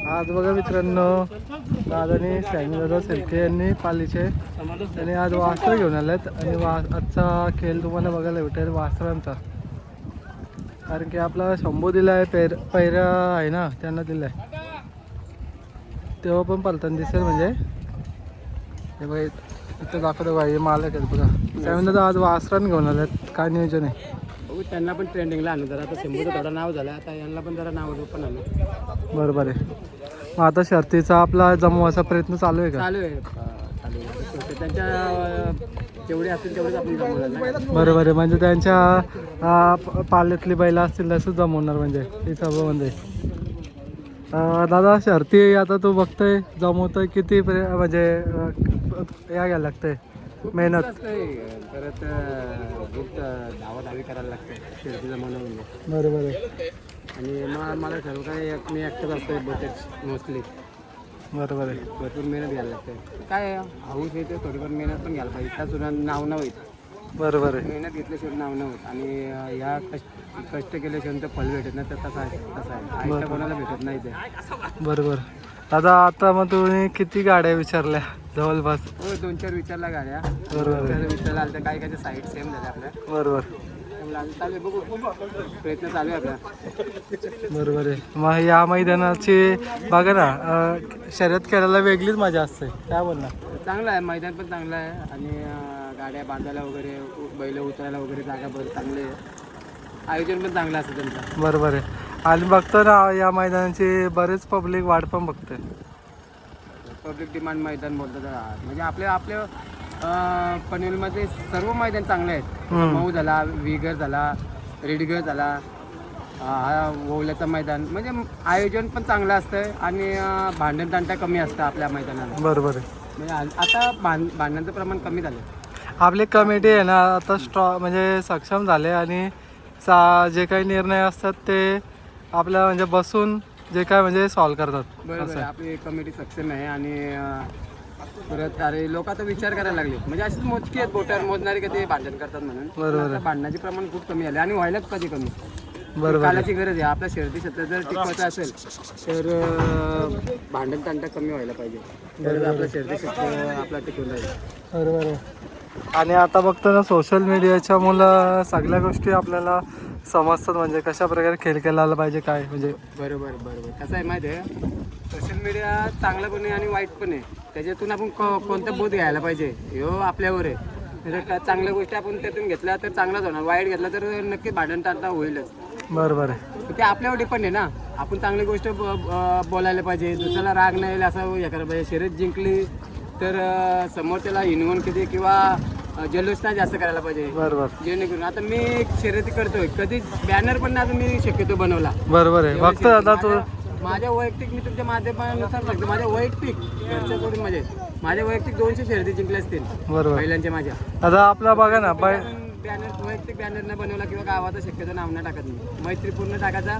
आज बघा मित्रांनो, दादानी दादा सेल्फी यांनी पालीचे आणि आज वासर घेऊन आलेत आणि आजचा खेळ तुम्हाला बघायला भेटेल वासरांचा. कारण की आपला शंभू दिला आहे, पैरा आहे ना त्यांना दिला आहे, तेव्हा पण पलताना दिसेल. म्हणजे हे बघा इथं दाखवतो भाई मालक आहेत बघा. त्यानंतर आज वासरान घेऊन आलेत, काय नियोजन आहे? त्यांना पण ट्रेंडिंगला आणलं जरा. आता शंभूचं थोडं नाव झालं, आता यांना पण जरा नाव पण आलं. बरोबर आहे. मग आता शर्तीचा आपला जमवायचा प्रयत्न चालू आहे का? चालू आहे. त्यांच्या जेवढे असतील तेवढेच आपण जमवणार. बरोबर आहे. म्हणजे त्यांच्या पाल्यातली बैला असतील तसंच जमवणार म्हणजे हे सगळं. म्हणजे दादा शर्ती आता तू बघतोय जमवतोय किती म्हणजे या घ्यायला लागतंय मेहनत परत खूप धावाधावी करायला लागते शर्ती जमवणं म्हणजे. बरोबर आहे. आणि मग मला सर्व काही मी ॲक्टिव्ह असतो बहुतेक मोस्टली. बरोबर आहे. भरपूर मेहनत घ्यायला लागते. काय हाऊस येते थोडीफार मेहनत पण घ्यायला पाहिजे. त्यासुद्धा नाव न होईल. बरोबर आहे. मेहनत घेतल्याशिवाय नाव न होत. आणि या कष्ट केल्याशिवाय तर फल भेटत नाही. तर तसं आहे आयता कोणाला भेटत नाही ते. बरोबर. दादा आता मग तुम्ही किती गाड्या विचारल्या जवळपास? हो 2-4 विचारल्या गाड्या. बरोबर आहे. विचारला आल्या काही काही साईड सेम झाल्या आपल्या. बरोबर. चालू आहे, बघू प्रयत्न चालू आहे आपला. बरोबर आहे. मग या मैदानाची बघा ना, शर्यत करायला वेगळीच मजा असते, काय बोलणार? चांगलं आहे, मैदान पण चांगलं आहे. आणि गाड्या बांधायला वगैरे, बैल उतरायला वगैरे जागा बरं चांगली आहे. आयोजन पण चांगलं असतं त्यांचं. बरोबर आहे. आणि बघतो ना या मैदानाची बरेच पब्लिक वाट पण बघते. पब्लिक डिमांड मैदान बोलतात. म्हणजे आपल्या पनवेलमध्ये सर्व मैदान चांगले आहेत. मऊ झाला, विगर झाला, रेडगर झाला, हा ओवल्याचं मैदान. म्हणजे आयोजन पण चांगलं असतं आणि भांडण तांटा कमी असतं आपल्या मैदानाला. बरोबर आहे. म्हणजे आता भांडणाचं प्रमाण कमी झालं. आपली कमिटी आहे ना आता म्हणजे सक्षम झाले आणि जे काही निर्णय असतात ते आपल्या म्हणजे बसून जे काय म्हणजे सॉल्व्ह करतात. बरोबर आहे. आपली कमिटी सक्षम आहे. आणि परत अरे लोक आता विचार करायला लागले. म्हणजे अशीच मोजकी आहेत बोटावर मोजणारी कधी भांडण करतात म्हणून. बरोबर आहे. भांडणाचे प्रमाण खूप कमी झाले आणि व्हायलाच कधी कमी. बरोबर. कालाची गरज आहे. आपल्या शर्यती क्षेत्रात जर टिकवायचं असेल तर भांडण तांटा कमी व्हायला पाहिजे. तर आपलं शर्यती क्षेत्र आपला टिकून राहील. बरोबर आहे. आणि आता बघतो ना सोशल मीडियाच्या मुलं सगळ्या गोष्टी आपल्याला समजतात. म्हणजे कशा प्रकारे खेळ केला पाहिजे काय म्हणजे. बरोबर. कसं आहे माहिती आहे, सोशल मीडिया चांगलं पण आहे आणि वाईट पण आहे. त्याच्यातून आपण कोणता बोध घ्यायला पाहिजे ह्यो आपल्यावर आहे. म्हणजे चांगल्या गोष्टी आपण त्यातून घेतल्या तर चांगलाच होणार, वाईट घेतला तर नक्की भांडण तांटा होईलच. बरोबर आहे. ते आपल्यावर डिपेंड आहे ना. आपण चांगली गोष्ट बोलायला पाहिजे, दुसऱ्याला राग नाही येईल असं हे करायला पाहिजे. शर्यत जिंकली तर समोरच्याला हिनवून किती किंवा जल्लोष नाही जास्त करायला पाहिजे. बरोबर. जेणेकरून आता मी एक शर्यती करतोय, कधीच बॅनर पण नाही मी शक्यतो बनवला. बरोबर आहे. बघतो आता तू माझ्या वैयक्तिक मी तुमच्या माध्यमानुसार सांगतो. माझ्या वैयक्तिक घरच्याकडून माझ्या वैयक्तिक 200 शर्यती जिंकल्या असतील. बरोबर. महिलांच्या माझ्या आता आपला बघा ना बॅनर वैयक्तिक बॅनर न बनवला किंवा गावाचा शक्यतो नाव न टाकत नाही. मैत्रीपूर्ण टाकायचा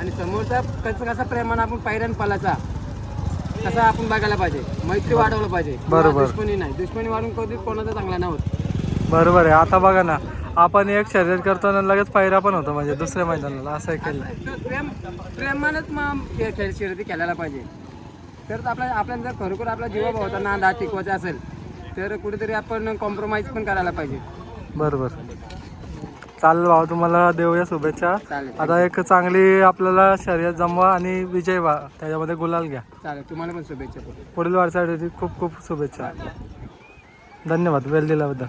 आणि समोरचा कसा प्रेमानं आपण पायऱ्यान पालाचा कसा आपण बघायला पाहिजे. मैत्री वाढवलं पाहिजे. बरोबर. दुश्मनी नाही. दुश्मनी वाढून कधी कोणाचा चांगला नाही होत. बरोबर आहे. आता बघा ना आपण एक शर्यत करताना लगेच पायरा पण होतो म्हणजे दुसऱ्या मैदानाला असं केलं. प्रेमानंच मग शर्यती खेळायला पाहिजे. तर आपल्याला जर खरोखर आपला जीवाभाव होता नाद टिकवायचा असेल तर कुठेतरी आपण कॉम्प्रोमाइज पण करायला पाहिजे. बरोबर. चालेल भाऊ, तुम्हाला देऊया शुभेच्छा. चालेल. आता एक चांगली आपल्याला शर्यत जमवा आणि विजय व्हा, त्याच्यामध्ये गुलाल घ्या. चालेल. तुम्हाला पण शुभेच्छा. पुढील वाटचालीसाठी खूप खूप शुभेच्छा. धन्यवाद वेळ दिल्याबद्दल.